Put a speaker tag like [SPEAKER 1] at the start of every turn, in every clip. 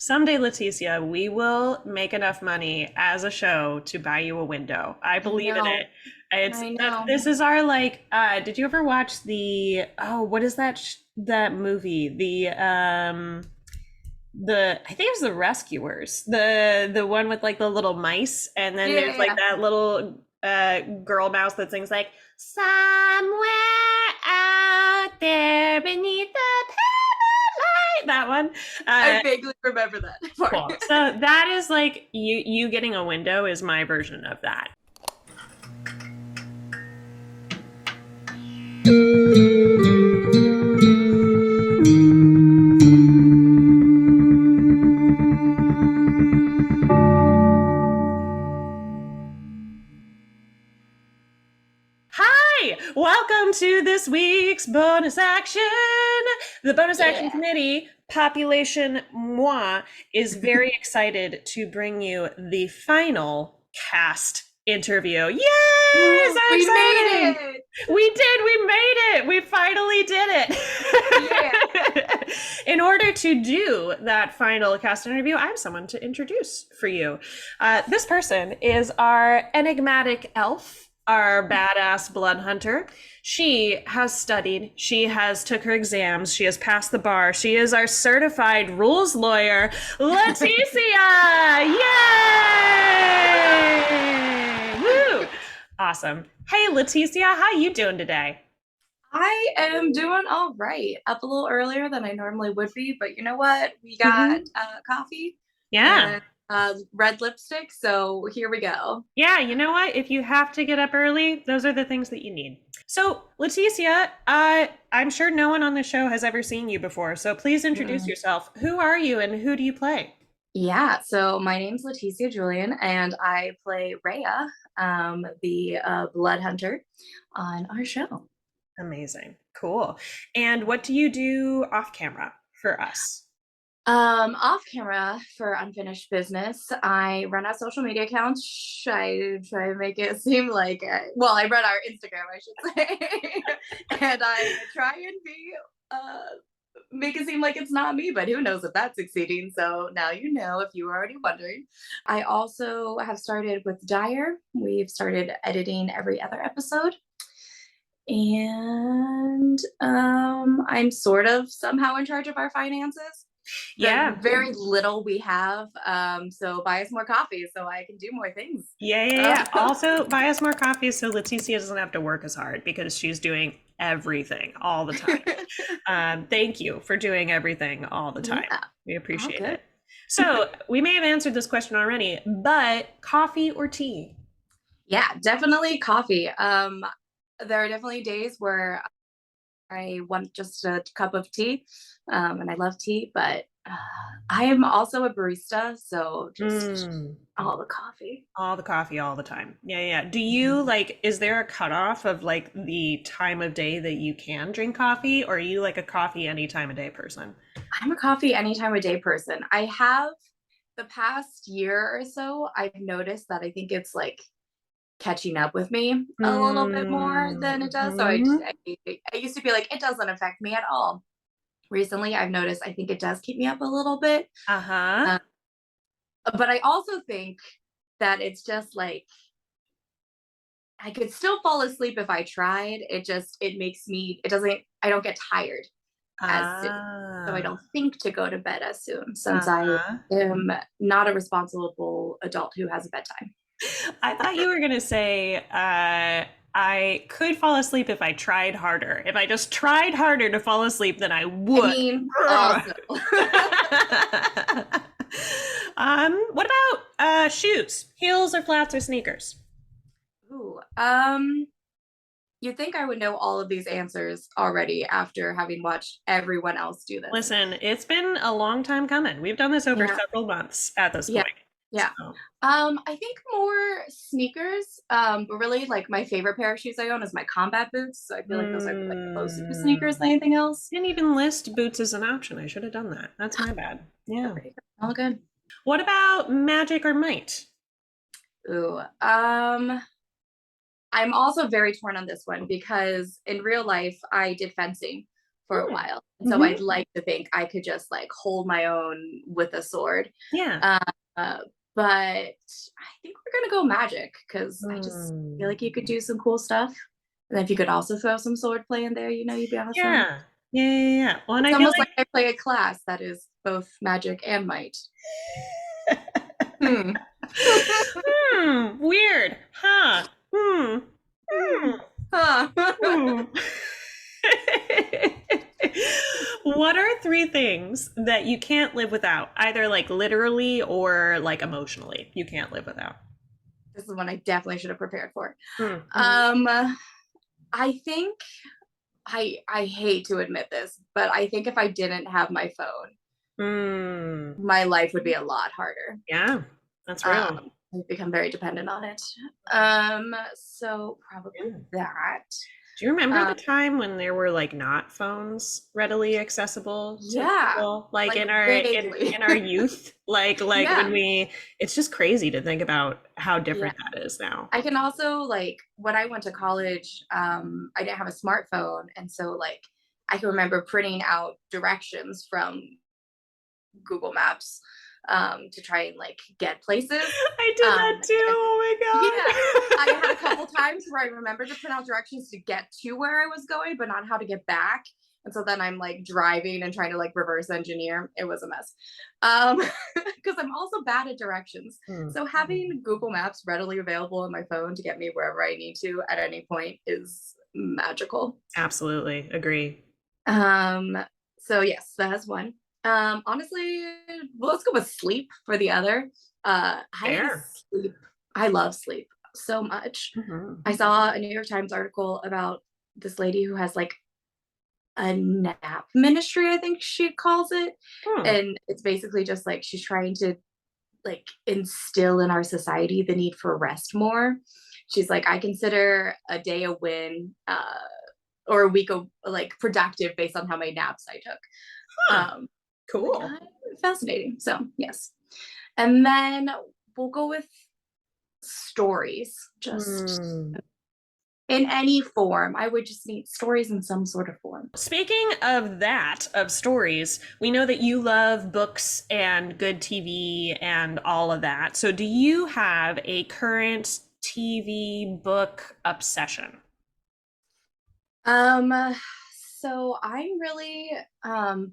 [SPEAKER 1] Someday, Leticia, we will make enough money as a show to buy you a window. I
[SPEAKER 2] I
[SPEAKER 1] believe in it.
[SPEAKER 2] know.
[SPEAKER 1] It's
[SPEAKER 2] I
[SPEAKER 1] that
[SPEAKER 2] know.
[SPEAKER 1] this is our like did you ever watch the what is that movie? The I think it was The Rescuers. The one with like the little mice and then
[SPEAKER 2] Yeah,
[SPEAKER 1] there's like
[SPEAKER 2] yeah,
[SPEAKER 1] that little girl mouse that sings like somewhere out there beneath the light. That one.
[SPEAKER 2] I
[SPEAKER 1] Uh
[SPEAKER 2] vaguely remember that part.
[SPEAKER 1] Cool. So that is like you getting a window is my version of that. Hi, welcome to this week's bonus action. The bonus action
[SPEAKER 2] Yeah.
[SPEAKER 1] committee, Population Moi, is very excited to bring you the final cast interview. Yay! So
[SPEAKER 2] We made
[SPEAKER 1] exciting!
[SPEAKER 2] it.
[SPEAKER 1] We made it. We finally did
[SPEAKER 2] Yeah.
[SPEAKER 1] it. In order to do that final cast interview, I have someone to introduce for you. This person is our enigmatic elf, our badass blood hunter. She has studied, she has took her exams, she has passed the bar. She is our certified rules lawyer, Leticia! Yay! Woo! Awesome. Hey Leticia, how you doing today?
[SPEAKER 2] I am doing all right. Up a little earlier than I normally would be, but you know what? We got
[SPEAKER 1] Mm-hmm.
[SPEAKER 2] coffee
[SPEAKER 1] Yeah.
[SPEAKER 2] and red lipstick, so here we go.
[SPEAKER 1] Yeah, you know what? If you have to get up early, those are the things that you need. So, Leticia, I'm sure no one on the show has ever seen you before, so please introduce
[SPEAKER 2] Mm.
[SPEAKER 1] yourself. Who are you and who do you play?
[SPEAKER 2] Yeah, so my name's Leticia Julian, and I play Rhea, the blood hunter on our show.
[SPEAKER 1] Amazing. Cool. And what do you do off camera for us?
[SPEAKER 2] Off camera for unfinished business, I run a social media account. I try to make it seem like, well, I run our Instagram, I should say, and I try and be, make it seem like it's not me, but who knows if that's succeeding. So now you know if you were already wondering. I also have started with Dyer. We've started editing every other episode. And I'm sort of somehow in charge of our finances, the
[SPEAKER 1] Yeah.
[SPEAKER 2] very little we have. So buy us more coffee so I can do more things.
[SPEAKER 1] Yeah. Also, buy us more coffee so Leticia doesn't have to work as hard because she's doing everything all the time. Thank you for doing everything all the time.
[SPEAKER 2] Yeah,
[SPEAKER 1] We
[SPEAKER 2] all
[SPEAKER 1] appreciate
[SPEAKER 2] good.
[SPEAKER 1] it. So, we may have answered this question already, but coffee or tea?
[SPEAKER 2] Yeah, definitely coffee. There are definitely days where I want just a cup of tea, and I love tea, but I am also a barista, so just
[SPEAKER 1] Mm.
[SPEAKER 2] all the coffee.
[SPEAKER 1] All the coffee all the time. Yeah. Do you
[SPEAKER 2] Mhm.
[SPEAKER 1] like, is there a cutoff of like the time of day that you can drink coffee, or are you like a coffee any time of day person?
[SPEAKER 2] I'm a coffee any time of day person. I have the past year or so, I've noticed that I think it's like catching up with me a little bit more than it does. So
[SPEAKER 1] Mm-hmm.
[SPEAKER 2] I used to be like, it doesn't affect me at all. Recently, I've noticed I think it does keep me up a little bit.
[SPEAKER 1] Uh-huh.
[SPEAKER 2] Uh, but I also think that it's just like I could still fall asleep if I tried. It makes me, it doesn't, I don't get tired as soon. So I
[SPEAKER 1] Ah.
[SPEAKER 2] don't think to go to bed as soon since I
[SPEAKER 1] Uh-huh.
[SPEAKER 2] am not a responsible adult who has a bedtime.
[SPEAKER 1] I thought you were gonna say I could fall asleep if I tried harder. If I just tried harder to fall asleep, then I
[SPEAKER 2] I
[SPEAKER 1] would.
[SPEAKER 2] mean, also.
[SPEAKER 1] What about shoes? Heels or flats or sneakers?
[SPEAKER 2] Ooh, you'd think I would know all of these answers already after having watched everyone else do this.
[SPEAKER 1] Listen, it's been a long time coming. We've done this over
[SPEAKER 2] Yeah,
[SPEAKER 1] several months at this
[SPEAKER 2] yeah,
[SPEAKER 1] point.
[SPEAKER 2] yeah.
[SPEAKER 1] So,
[SPEAKER 2] I think more sneakers. But really, like my favorite pair of shoes I own is my combat boots. So I feel like those are like closer to sneakers than anything else.
[SPEAKER 1] didn't even list boots as an option. I should have done that. That's my bad. Yeah.
[SPEAKER 2] All good.
[SPEAKER 1] What about magic or might?
[SPEAKER 2] Ooh, I'm also very torn on this one because in real life I did fencing for a while. And so I'd
[SPEAKER 1] Mhm.
[SPEAKER 2] like to think I could just like hold my own with a sword.
[SPEAKER 1] Yeah.
[SPEAKER 2] Uh, but I think we're gonna go magic because I just feel
[SPEAKER 1] Mm.
[SPEAKER 2] like you could do some cool stuff. And then if you could also throw some sword play in there, you'd be awesome.
[SPEAKER 1] Yeah. Yeah, yeah, yeah. Well, and
[SPEAKER 2] It's
[SPEAKER 1] I feel
[SPEAKER 2] almost like I play a class that is both magic and might. Hmm.
[SPEAKER 1] Weird. Huh. Hmm. Hmm.
[SPEAKER 2] Huh.
[SPEAKER 1] Hmm. What are three things that you can't live without, either like literally or like emotionally? You can't live without.
[SPEAKER 2] This is one I definitely should have prepared for.
[SPEAKER 1] Mm-hmm.
[SPEAKER 2] Um, I think I hate to admit this, but I think if I didn't have my phone,
[SPEAKER 1] Mm.
[SPEAKER 2] my life would be a lot harder.
[SPEAKER 1] Yeah, that's real.
[SPEAKER 2] I've become very dependent on it. So probably
[SPEAKER 1] Yeah.
[SPEAKER 2] that.
[SPEAKER 1] Do you remember
[SPEAKER 2] Um,
[SPEAKER 1] the time when there were like not phones readily accessible to
[SPEAKER 2] yeah,
[SPEAKER 1] people? Like
[SPEAKER 2] like
[SPEAKER 1] in our
[SPEAKER 2] vaguely.
[SPEAKER 1] in our youth? Like when
[SPEAKER 2] Yeah,
[SPEAKER 1] we it's just crazy to think about how
[SPEAKER 2] yeah.
[SPEAKER 1] different that is now.
[SPEAKER 2] I can also like when I went to college, I didn't have a smartphone, and so like I can remember printing out directions from Google Maps to try and like get places.
[SPEAKER 1] I did that too.
[SPEAKER 2] And yeah, I had a
[SPEAKER 1] Oh my
[SPEAKER 2] couple times where I remembered to print out directions to get to where I was going, but not how to get back. And so then I'm like driving and trying to like reverse engineer. It was a mess. Because I'm also bad at directions.
[SPEAKER 1] God.
[SPEAKER 2] So having Google Maps readily available on my phone to get me wherever I need to at any point is magical.
[SPEAKER 1] Absolutely. Agree.
[SPEAKER 2] Um, so yes, that's one. Honestly, well, let's go with sleep for the other. I
[SPEAKER 1] Fair.
[SPEAKER 2] sleep. I love sleep so much.
[SPEAKER 1] Mhm.
[SPEAKER 2] I saw a New York Times article about this lady who has like a nap ministry, I think she calls it.
[SPEAKER 1] Hmm.
[SPEAKER 2] And it's basically just like she's trying to like instill in our society the need for rest more. She's like, I consider a day a win, or a week of like productive based on how many naps I took.
[SPEAKER 1] Huh.
[SPEAKER 2] Um, like,
[SPEAKER 1] Cool.
[SPEAKER 2] fascinating. So yes, and then we'll go with stories. Just
[SPEAKER 1] Hmm.
[SPEAKER 2] in any form, I would just need stories in some sort of form.
[SPEAKER 1] Speaking of that, of stories, we know that you love books and good TV and all of that. So, do you have a current TV book obsession?
[SPEAKER 2] Um, so I'm really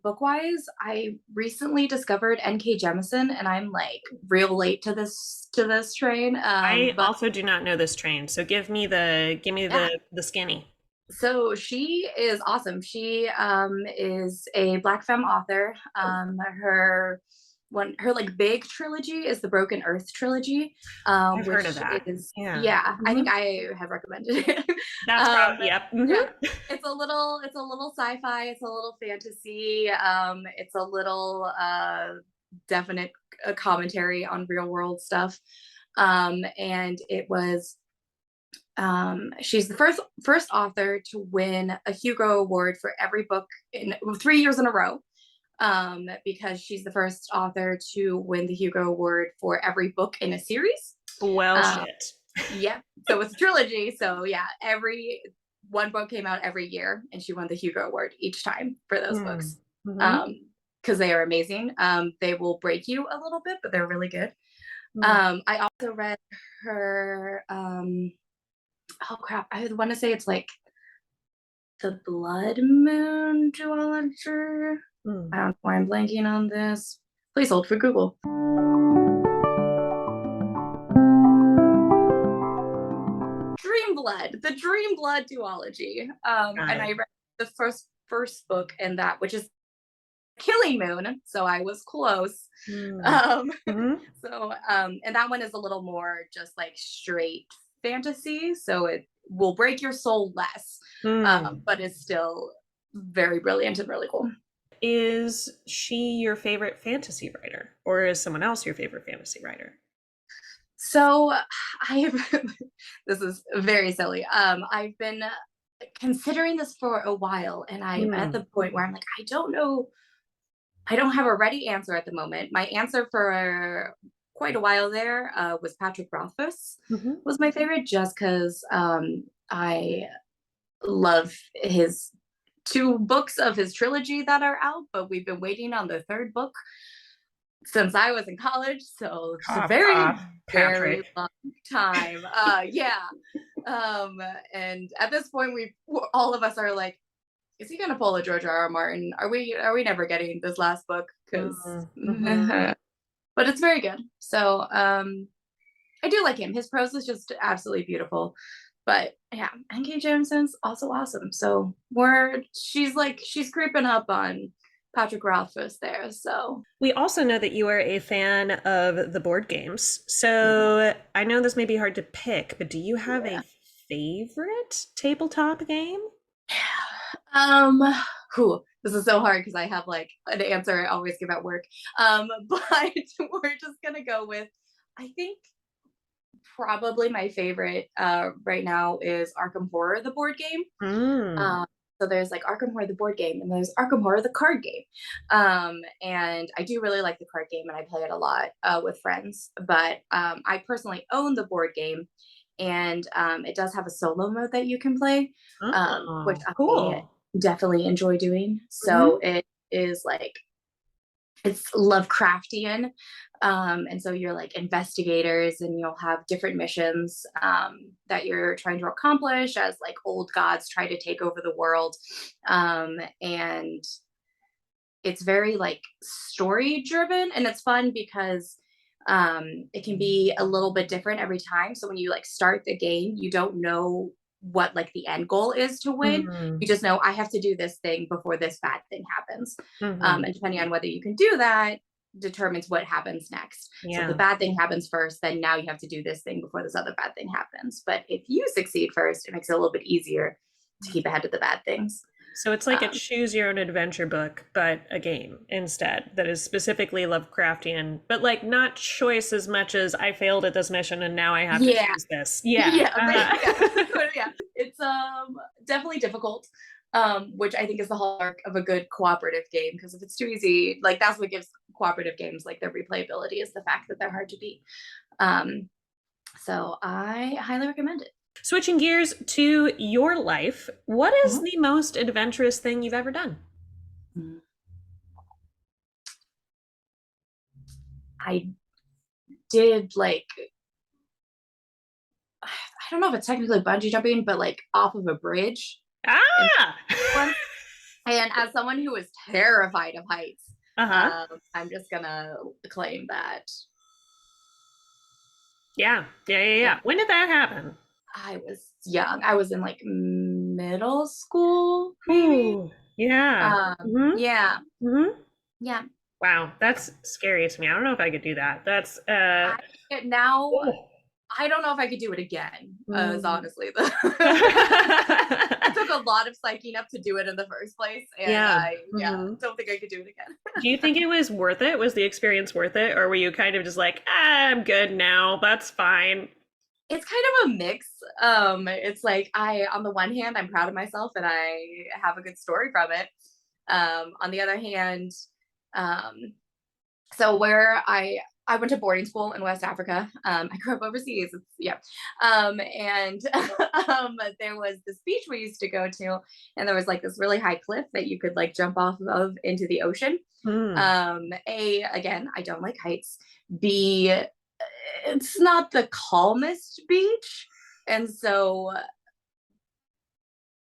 [SPEAKER 2] book wise. I recently discovered N.K. Jemisin, and I'm like real late to this train.
[SPEAKER 1] I
[SPEAKER 2] But
[SPEAKER 1] also do not know this train, so give me
[SPEAKER 2] yeah,
[SPEAKER 1] the skinny.
[SPEAKER 2] so she is awesome. She is a Black femme author. Her like big trilogy is the Broken Earth trilogy,
[SPEAKER 1] I've heard of
[SPEAKER 2] which
[SPEAKER 1] that.
[SPEAKER 2] is
[SPEAKER 1] Yeah.
[SPEAKER 2] yeah, I think
[SPEAKER 1] Mhm.
[SPEAKER 2] I have recommended it.
[SPEAKER 1] That's
[SPEAKER 2] um,
[SPEAKER 1] probably, yep.
[SPEAKER 2] yeah,
[SPEAKER 1] Mhm.
[SPEAKER 2] it's a little sci-fi, it's a little fantasy, it's a little definite commentary on real world stuff. And it was she's the first author to win a Hugo Award for every book in 3 years in a row. Because she's the first author to win the Hugo Award for every book in a series.
[SPEAKER 1] Well,
[SPEAKER 2] Um,
[SPEAKER 1] shit.
[SPEAKER 2] yep. So it's a trilogy. So yeah, every one book came out every year, and she won the Hugo Award each time for those
[SPEAKER 1] Mm.
[SPEAKER 2] books.
[SPEAKER 1] Mhm.
[SPEAKER 2] Because they are amazing. They will break you a little bit, but they're really good.
[SPEAKER 1] Mm.
[SPEAKER 2] I also read her. Oh crap! I want to say it's like the Blood Moon duology. I
[SPEAKER 1] Mm.
[SPEAKER 2] don't know why I'm blanking on this. Please hold for Google. Dream Blood, the Dream Blood duology.
[SPEAKER 1] Got
[SPEAKER 2] And I
[SPEAKER 1] it.
[SPEAKER 2] read the first book in that, which is Killing Moon. So I was close.
[SPEAKER 1] Mm.
[SPEAKER 2] Um,
[SPEAKER 1] Mhm.
[SPEAKER 2] and that one is a little more just like straight fantasy. So it will break your soul less,
[SPEAKER 1] Mm.
[SPEAKER 2] but is still very brilliant and really cool.
[SPEAKER 1] Is she your favorite fantasy writer, or is someone else your favorite fantasy writer?
[SPEAKER 2] So I've this is very silly. I've been considering this for a while, and I'm at
[SPEAKER 1] Mm.
[SPEAKER 2] the point where I'm like, I don't know. I don't have a ready answer at the moment. My answer for quite a while there was Patrick Rothfuss
[SPEAKER 1] Mhm.
[SPEAKER 2] was my favorite, just because I love his two books of his trilogy that are out, but we've been waiting on the third book since I was in college. So it's a
[SPEAKER 1] Cough,
[SPEAKER 2] very,
[SPEAKER 1] cough,
[SPEAKER 2] very
[SPEAKER 1] Patrick.
[SPEAKER 2] long time. Yeah. And at this point, all of us are like, is he gonna pull a George R. R. Martin? Are we never getting this last book? Because
[SPEAKER 1] Mm-hmm.
[SPEAKER 2] but it's very good. So I do like him. His prose is just absolutely beautiful. But yeah, N.K. Jemisin's also awesome. So she's creeping up on Patrick Rothfuss there. So
[SPEAKER 1] We also know that you are a fan of the board games.
[SPEAKER 2] yeah.
[SPEAKER 1] So I know this may be hard to pick, but do you have a favorite tabletop game?
[SPEAKER 2] Um, this is so hard because I have like an answer I always give at work. But we're just gonna go with, I think probably my favorite right now is Arkham Horror, the board game.
[SPEAKER 1] Mm.
[SPEAKER 2] So there's like Arkham Horror, the board game, and there's Arkham Horror, the card game. And I do really like the card game, and I play it a lot with friends. But I personally own the board game, and it does have a solo mode that you can play, which
[SPEAKER 1] Oh,
[SPEAKER 2] I
[SPEAKER 1] cool.
[SPEAKER 2] definitely enjoy doing. So
[SPEAKER 1] Hmm.
[SPEAKER 2] it is like it's Lovecraftian. And so you're like investigators and you'll have different missions that you're trying to accomplish as like old gods try to take over the world. And it's very like story driven and it's fun because it can be a little bit different every time. So when you like start the game, you don't know what like the end goal is to win. You
[SPEAKER 1] Mm.
[SPEAKER 2] just know I have to do this thing before this bad thing happens.
[SPEAKER 1] Hmm.
[SPEAKER 2] And depending on whether you can do that determines what happens next. So if the
[SPEAKER 1] Yeah.
[SPEAKER 2] bad thing happens first, then now you have to do this thing before this other bad thing happens. But if you succeed first, it makes it a little bit easier to keep ahead of the bad things.
[SPEAKER 1] So it's like a
[SPEAKER 2] Um,
[SPEAKER 1] choose your own adventure book, but a game instead that is specifically Lovecraftian, but like not choice as much as I failed at this mission and now I have to
[SPEAKER 2] yeah,
[SPEAKER 1] choose this. Yeah.
[SPEAKER 2] yeah, yeah, yeah. It's definitely difficult, which I think is the hallmark of a good cooperative game. Because if it's too easy, like that's what gives cooperative games like their replayability is the fact that they're hard to beat. Um, so I highly recommend it.
[SPEAKER 1] Switching gears to your life, what is
[SPEAKER 2] Mhm.
[SPEAKER 1] the most adventurous thing you've ever done?
[SPEAKER 2] I did like I don't know if it's technically bungee jumping, but like off of a bridge in
[SPEAKER 1] Ah!
[SPEAKER 2] once. And as someone who is terrified of heights,
[SPEAKER 1] Uh-huh.
[SPEAKER 2] I'm just gonna claim that.
[SPEAKER 1] Yeah. Yeah, yeah,
[SPEAKER 2] Yeah,
[SPEAKER 1] yeah. When did that happen?
[SPEAKER 2] I was young. I was in like middle school, maybe.
[SPEAKER 1] Ooh. Yeah. Mm-hmm.
[SPEAKER 2] Yeah,
[SPEAKER 1] Mm-hmm.
[SPEAKER 2] yeah.
[SPEAKER 1] Wow, that's scary to me. I don't know if I could do that. That's
[SPEAKER 2] I now
[SPEAKER 1] oh.
[SPEAKER 2] I don't know if I could do it again. Is
[SPEAKER 1] Mm.
[SPEAKER 2] honestly the it took a lot of psyching up to do it in the first place, and
[SPEAKER 1] Yeah.
[SPEAKER 2] I
[SPEAKER 1] Hmm.
[SPEAKER 2] don't think I could do it again.
[SPEAKER 1] Do you think it was worth it? Was the experience worth it? Or were you kind of just like, ah, I'm good now. That's fine.
[SPEAKER 2] It's kind of a mix. It's like on the one hand, I'm proud of myself and I have a good story from it. On the other hand, um, so where I went to boarding school in West Africa. I grew up overseas. Yeah. And there was this beach we used to go to, and there was like this really high cliff that you could like jump off of into the ocean.
[SPEAKER 1] Mm.
[SPEAKER 2] Again, I don't like heights. B, it's not the calmest beach. And so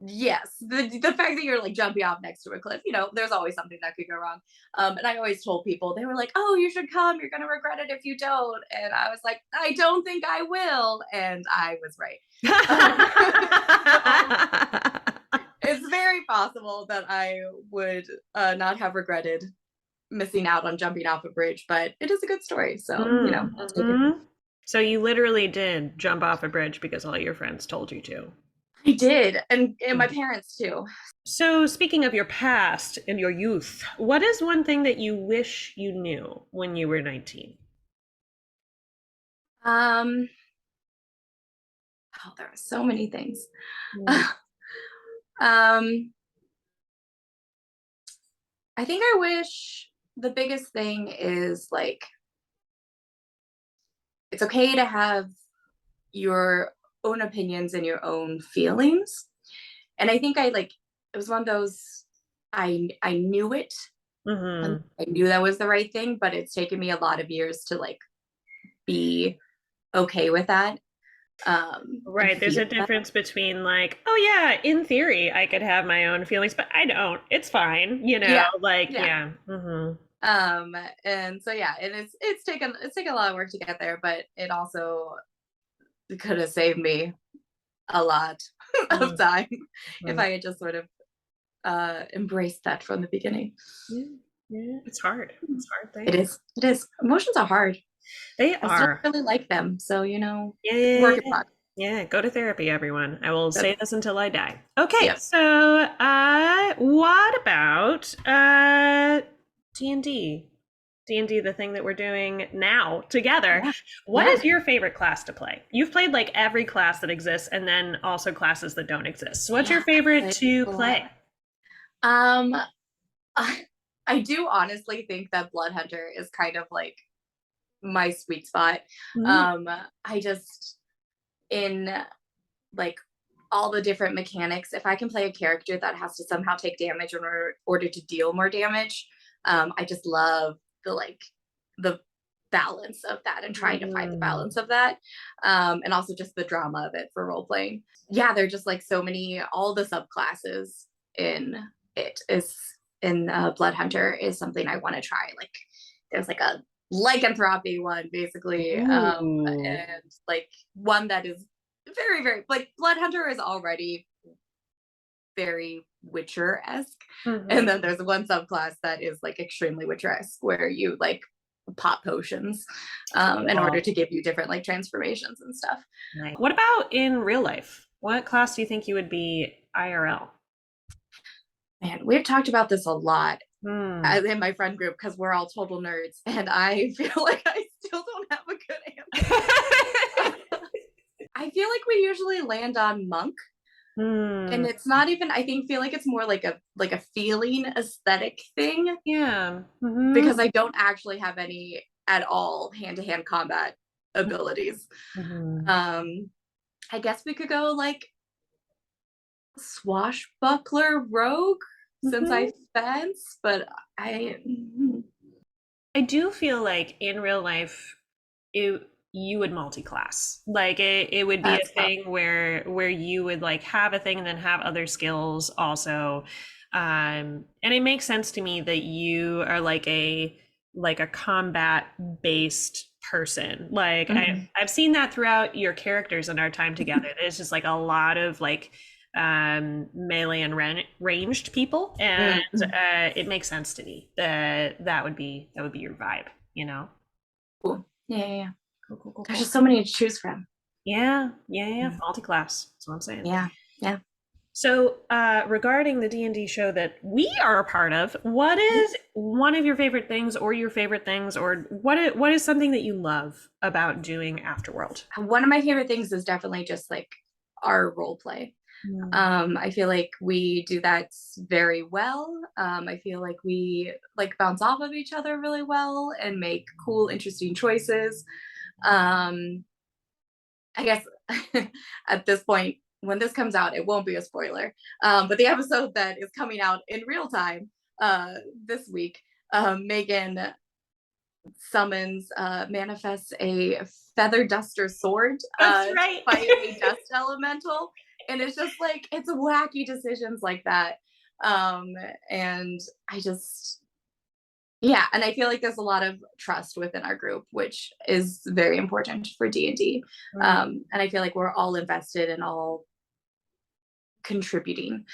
[SPEAKER 2] yes, the fact that you're like jumping off next to a cliff, there's always something that could go wrong. And I always told people, they were like, oh, you should come, you're gonna regret it if you don't. And I was like, I don't think I will, and I was right. So it's very possible that I would not have regretted missing out on jumping off a bridge, but it is a good story, so
[SPEAKER 1] Mm.
[SPEAKER 2] I'll take it.
[SPEAKER 1] Mhm. So you literally did jump off a bridge because all your friends told you to.
[SPEAKER 2] I did, and my parents too.
[SPEAKER 1] So, speaking of your past and your youth, what is one thing that you wish you knew when you were 19?
[SPEAKER 2] Um, there are so many things.
[SPEAKER 1] Mm.
[SPEAKER 2] um, I think I wish the biggest thing is like it's okay to have your own opinions and your own feelings. And I think I like it was one of those, I knew it, and
[SPEAKER 1] Mm-hmm.
[SPEAKER 2] I knew that was the right thing, but it's taken me a lot of years to like be okay with that, and
[SPEAKER 1] Right. There's
[SPEAKER 2] feel
[SPEAKER 1] a
[SPEAKER 2] that.
[SPEAKER 1] difference between like, oh yeah, in theory I could have my own feelings, but I don't. It's fine,
[SPEAKER 2] Yeah,
[SPEAKER 1] like
[SPEAKER 2] yeah.
[SPEAKER 1] yeah. Mm-hmm.
[SPEAKER 2] And so yeah, and it's taken a lot of work to get there, but it also could have saved me a lot of time if
[SPEAKER 1] Mm-hmm.
[SPEAKER 2] I had just sort of embraced that from the beginning.
[SPEAKER 1] Yeah. Yeah. It's hard. It's a hard
[SPEAKER 2] It
[SPEAKER 1] thing.
[SPEAKER 2] is. It is. Emotions are hard.
[SPEAKER 1] They
[SPEAKER 2] I still
[SPEAKER 1] are.
[SPEAKER 2] really like them. So,
[SPEAKER 1] Yeah,
[SPEAKER 2] work
[SPEAKER 1] yeah,
[SPEAKER 2] in
[SPEAKER 1] yeah.
[SPEAKER 2] progress.
[SPEAKER 1] Yeah, go to therapy, everyone. I will
[SPEAKER 2] But
[SPEAKER 1] say this until I die. Okay,
[SPEAKER 2] yep.
[SPEAKER 1] so what about D&D? D&D, the thing that we're doing now together.
[SPEAKER 2] Yeah.
[SPEAKER 1] What
[SPEAKER 2] Yeah.
[SPEAKER 1] is your favorite class to play? You've played like every class that exists and then also classes that don't exist. So what's your
[SPEAKER 2] Yeah.
[SPEAKER 1] favorite
[SPEAKER 2] I
[SPEAKER 1] to
[SPEAKER 2] a lot.
[SPEAKER 1] play?
[SPEAKER 2] Um I do honestly think that Blood Hunter is kind of like my sweet spot.
[SPEAKER 1] Mm,
[SPEAKER 2] Um I just in like all the different mechanics, if I can play a character that has to somehow take damage in order to deal more damage, I just love the balance of that and trying to find the
[SPEAKER 1] mm,
[SPEAKER 2] balance of that, and also just the drama of it for role playing. Yeah, they're just like so many, all the subclasses in it is in Blood Hunter is something I want to try. Like there's like a lycanthropy one basically,
[SPEAKER 1] ooh.
[SPEAKER 2] and like one that is very, very like Blood Hunter is already very Witcher-esque. And then
[SPEAKER 1] Mhm.
[SPEAKER 2] there's one subclass that is like extremely Witcher-esque where you like pop potions in order
[SPEAKER 1] Cool.
[SPEAKER 2] to give you different like transformations and stuff.
[SPEAKER 1] Nice. What about in real life? What class do you think you would be IRL?
[SPEAKER 2] Man, we've talked about this a lot
[SPEAKER 1] Hmm.
[SPEAKER 2] in my friend group because we're all total nerds, and I feel like I still don't have a good answer. I feel like we usually land on monk, and
[SPEAKER 1] Hmm.
[SPEAKER 2] it's not even, I think, feel like it's more like a feeling aesthetic thing
[SPEAKER 1] Yeah. Hmm.
[SPEAKER 2] because I don't actually have any at all hand-to-hand combat abilities.
[SPEAKER 1] Hmm.
[SPEAKER 2] um I guess we could go like swashbuckler rogue since
[SPEAKER 1] Hmm.
[SPEAKER 2] I fence, but I
[SPEAKER 1] I do feel like in real life, it you would multi-class. Like it would be a
[SPEAKER 2] that's tough.
[SPEAKER 1] thing where you would like have a thing and then have other skills also. And it makes sense to me that you are like a combat based person. Like
[SPEAKER 2] Mhm.
[SPEAKER 1] I've seen that throughout your characters in our time together. There's just like a lot of like melee and ranged people, and
[SPEAKER 2] Mhm.
[SPEAKER 1] it makes sense to me that that would be your vibe.
[SPEAKER 2] Cool. Yeah, yeah, yeah.
[SPEAKER 1] Cool, cool, cool,
[SPEAKER 2] There's
[SPEAKER 1] cool.
[SPEAKER 2] just so many to choose from.
[SPEAKER 1] Yeah, yeah, yeah.
[SPEAKER 2] Mm.
[SPEAKER 1] Multi-class. That's what I'm saying.
[SPEAKER 2] Yeah, yeah.
[SPEAKER 1] So, regarding the D&D show that we are a part of, what is one of your favorite things, or your favorite things, or what is something that you love about doing Afterworld?
[SPEAKER 2] One of my favorite things is definitely just like our role play.
[SPEAKER 1] Mm.
[SPEAKER 2] I feel like we do that very well. I feel like we like bounce off of each other really well and make cool, interesting choices. Um, I guess at this point, when this comes out, it won't be a spoiler. But the episode that is coming out in real time this week, Megan manifests a feather duster sword
[SPEAKER 1] That's
[SPEAKER 2] to
[SPEAKER 1] right.
[SPEAKER 2] fight a dust elemental. And it's just like, it's wacky decisions like that. Um, and I just, yeah, and I feel like there's a lot of trust within our group, which is very important for D&D.
[SPEAKER 1] Mm,
[SPEAKER 2] And I feel like we're all invested and all contributing.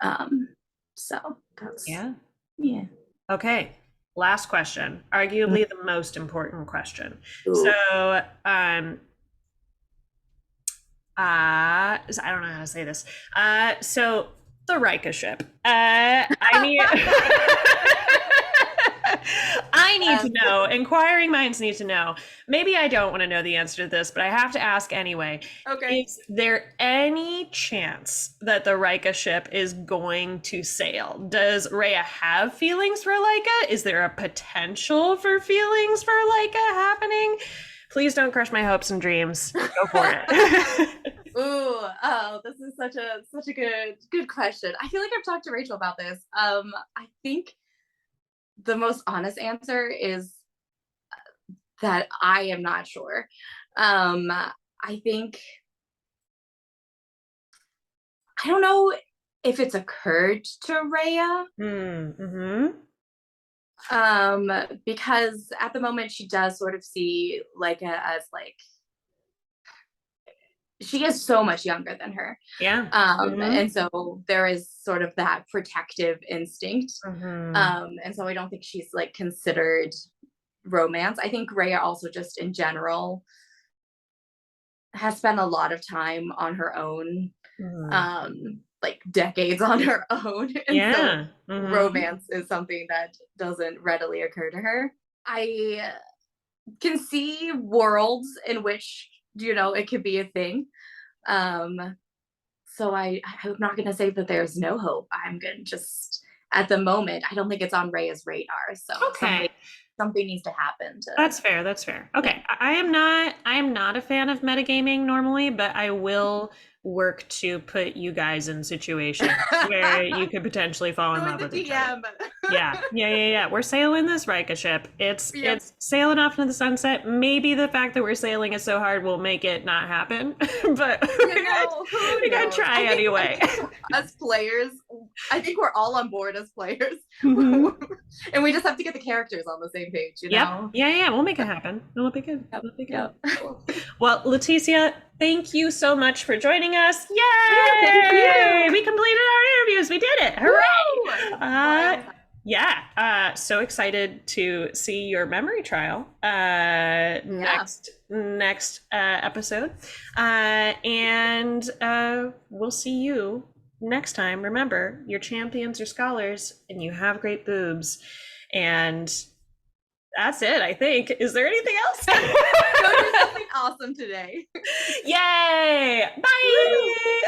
[SPEAKER 2] Um, so that's,
[SPEAKER 1] yeah.
[SPEAKER 2] yeah.
[SPEAKER 1] Okay. Last question. Arguably the most important question. So,
[SPEAKER 2] Ooh.
[SPEAKER 1] I don't know how to say this. So the Rika ship. I need I need to know. Inquiring minds need to know. Maybe I don't want to know the answer to this, but I have to ask anyway.
[SPEAKER 2] Okay.
[SPEAKER 1] Is there any chance that the Rika ship is going to sail? Does Rhea have feelings for Laika? Is there a potential for feelings for Laika happening? Please don't crush my hopes and dreams. Go for it.
[SPEAKER 2] Ooh, oh, this is such a good question. I feel like I've talked to Rachel about this. I think the most honest answer is that I am not sure. I think I don't know if it's occurred to Rhea.
[SPEAKER 1] Mm-hmm.
[SPEAKER 2] Because at the moment she does sort of see Leica as like she is so much younger than her.
[SPEAKER 1] Yeah.
[SPEAKER 2] And so there is sort of that protective instinct. And so I don't think she's like considered romance. I think Rhea also just in general has spent a lot of time on her own, like decades on her own. And
[SPEAKER 1] Yeah.
[SPEAKER 2] so romance is something that doesn't readily occur to her. I can see worlds in which, it could be a thing. So I'm not going to say that there's no hope. I'm going to just, at the moment, I don't think it's on Rhea's radar. So
[SPEAKER 1] Okay.
[SPEAKER 2] something needs to happen to.
[SPEAKER 1] That's fair. That's fair. Okay. I am not a fan of metagaming normally, but I will work to put you guys in situations where you could potentially fall in love with each other. Yeah. We're sailing this Rika ship. It's sailing off into the sunset. Maybe the fact that we're sailing it so hard will make it not happen, but we gotta try anyway.
[SPEAKER 2] As players, I think we're all on board as players, and we just have to get the characters on the same page.
[SPEAKER 1] Yeah. We'll make it happen. It'll be good. Well, Leticia, thank you so much for joining us. Yay! We completed our interviews. We did it. Hooray! So excited to see your memory trial next episode. And we'll see you next time. Remember, your champions are scholars and you have great boobs. And that's it, I think. Is there anything else?
[SPEAKER 2] Go do something awesome today.
[SPEAKER 1] Yay! Bye!